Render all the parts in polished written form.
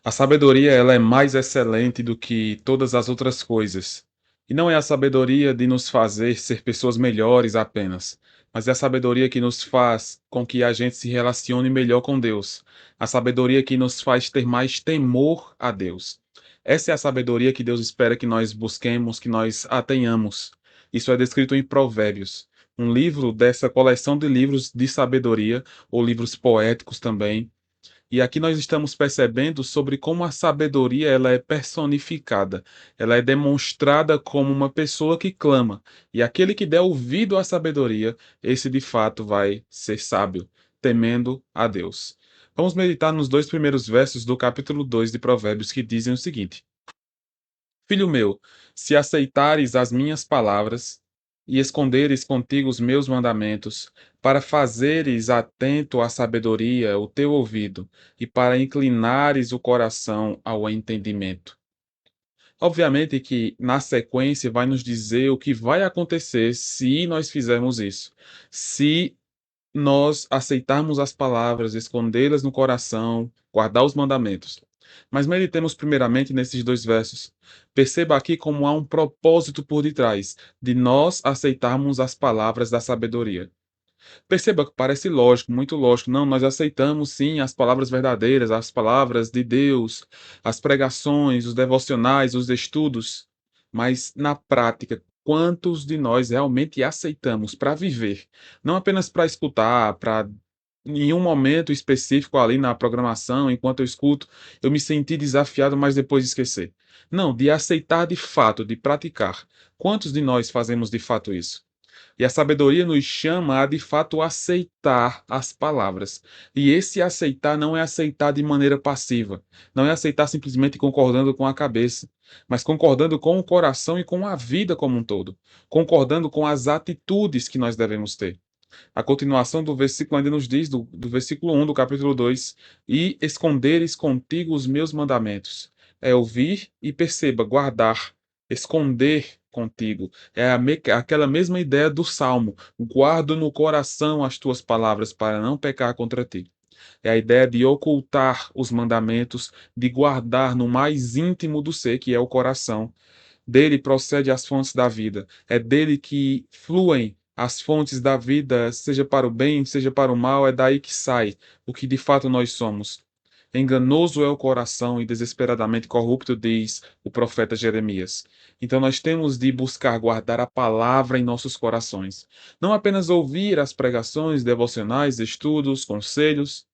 A sabedoria, ela é mais excelente do que todas as outras coisas. E não é a sabedoria de nos fazer ser pessoas melhores apenas, mas é a sabedoria que nos faz com que a gente se relacione melhor com Deus. A sabedoria que nos faz ter mais temor a Deus. Essa é a sabedoria que Deus espera que nós busquemos, que nós a tenhamos. Isso é descrito em Provérbios, um livro dessa coleção de livros de sabedoria, ou livros poéticos também. E aqui nós estamos percebendo sobre como a sabedoria ela é personificada, ela é demonstrada como uma pessoa que clama. E aquele que der ouvido à sabedoria, esse de fato vai ser sábio, temendo a Deus. Vamos meditar nos dois primeiros versos do capítulo 2 de Provérbios que dizem o seguinte: Filho meu, se aceitares as minhas palavras e esconderes contigo os meus mandamentos, para fazeres atento à sabedoria o teu ouvido e para inclinares o coração ao entendimento. Obviamente que na sequência vai nos dizer o que vai acontecer se nós fizermos isso. Se nós aceitarmos as palavras, escondê-las no coração, guardar os mandamentos. Mas meditemos primeiramente nesses dois versos. Perceba aqui como há um propósito por detrás de nós aceitarmos as palavras da sabedoria. Perceba que parece lógico, muito lógico. Não, nós aceitamos sim as palavras verdadeiras, as palavras de Deus, as pregações, os devocionais, os estudos. Mas na prática, quantos de nós realmente aceitamos para viver? Não apenas para escutar, para em um momento específico ali na programação, enquanto eu escuto, eu me senti desafiado, mas depois esquecer. Não, de aceitar de fato, de praticar. Quantos de nós fazemos de fato isso? E a sabedoria nos chama a de fato aceitar as palavras. E esse aceitar não é aceitar de maneira passiva, não é aceitar simplesmente concordando com a cabeça, mas concordando com o coração e com a vida como um todo, concordando com as atitudes que nós devemos ter. A continuação do versículo ainda nos diz, do versículo 1 do capítulo 2: E esconderes contigo os meus mandamentos. É ouvir e perceba, guardar, esconder contigo. É aquela mesma ideia do salmo: guardo no coração as tuas palavras para não pecar contra ti. É a ideia de ocultar os mandamentos, de guardar no mais íntimo do ser, que é o coração. Dele procede as fontes da vida. É dele que fluem as fontes da vida, seja para o bem, seja para o mal, é daí que sai o que de fato nós somos. Enganoso é o coração e desesperadamente corrupto, diz o profeta Jeremias. Então nós temos de buscar guardar a palavra em nossos corações. Não apenas ouvir as pregações, devocionais, estudos, conselhos,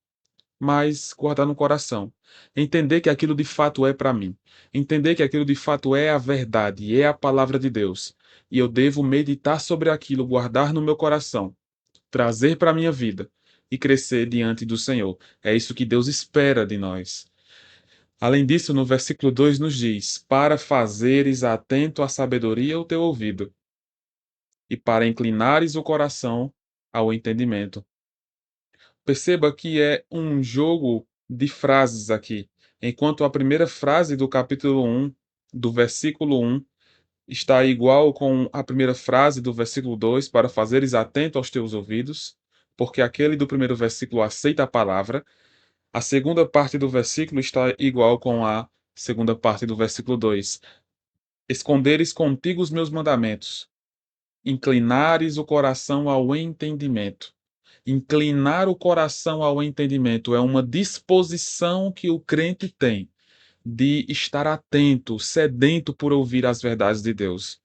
mas guardar no coração. Entender que aquilo de fato é para mim. Entender que aquilo de fato é a verdade, é a palavra de Deus. E eu devo meditar sobre aquilo, guardar no meu coração, trazer para a minha vida e crescer diante do Senhor. É isso que Deus espera de nós. Além disso, no versículo 2 nos diz: Para fazeres atento à sabedoria o teu ouvido, e para inclinares o coração ao entendimento. Perceba que é um jogo de frases aqui. Enquanto a primeira frase do capítulo 1, do versículo 1, está igual com a primeira frase do versículo 2, para fazeres atento aos teus ouvidos, porque aquele do primeiro versículo aceita a palavra. A segunda parte do versículo está igual com a segunda parte do versículo 2. Esconderes contigo os meus mandamentos, inclinares o coração ao entendimento. Inclinar o coração ao entendimento é uma disposição que o crente tem de estar atento, sedento por ouvir as verdades de Deus.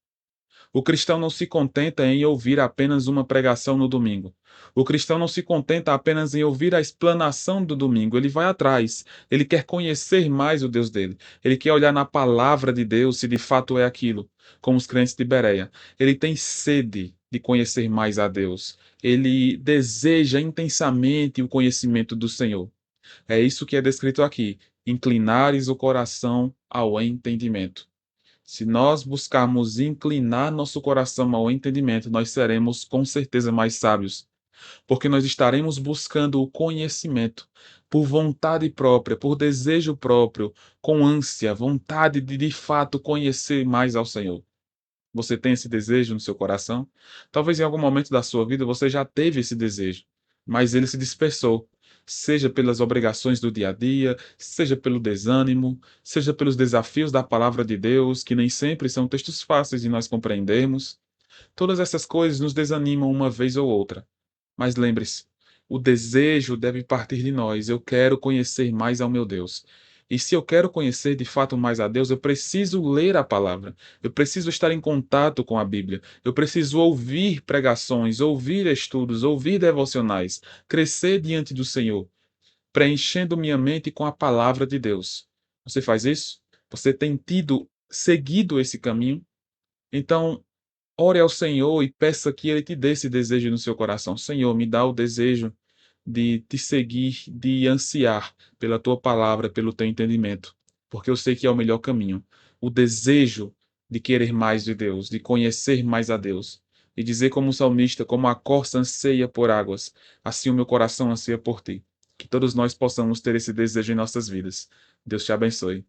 O cristão não se contenta em ouvir apenas uma pregação no domingo. O cristão não se contenta apenas em ouvir a explanação do domingo. Ele vai atrás. Ele quer conhecer mais o Deus dele. Ele quer olhar na palavra de Deus se de fato é aquilo, como os crentes de Bereia. Ele tem sede de conhecer mais a Deus. Ele deseja intensamente o conhecimento do Senhor. É isso que é descrito aqui: inclinares o coração ao entendimento. Se nós buscarmos inclinar nosso coração ao entendimento, nós seremos com certeza mais sábios, porque nós estaremos buscando o conhecimento por vontade própria, por desejo próprio, com ânsia, vontade de fato conhecer mais ao Senhor. Você tem esse desejo no seu coração? Talvez em algum momento da sua vida você já teve esse desejo, mas ele se dispersou. seja pelas obrigações do dia a dia, seja pelo desânimo, seja pelos desafios da palavra de Deus, que nem sempre são textos fáceis de nós compreendermos. Todas essas coisas nos desanimam uma vez ou outra. Mas lembre-se, o desejo deve partir de nós. Eu quero conhecer mais ao meu Deus. E se eu quero conhecer de fato mais a Deus, eu preciso ler a palavra. Eu preciso estar em contato com a Bíblia. Eu preciso ouvir pregações, ouvir estudos, ouvir devocionais, crescer diante do Senhor, preenchendo minha mente com a palavra de Deus. Você faz isso? Você tem seguido esse caminho? Então, ore ao Senhor e peça que Ele te dê esse desejo no seu coração. Senhor, me dá o desejo de te seguir, de ansiar pela tua palavra, pelo teu entendimento, porque eu sei que é o melhor caminho. O desejo de querer mais de Deus, de conhecer mais a Deus, e dizer como o salmista, como a corça anseia por águas, assim o meu coração anseia por ti. Que todos nós possamos ter esse desejo em nossas vidas. Deus te abençoe.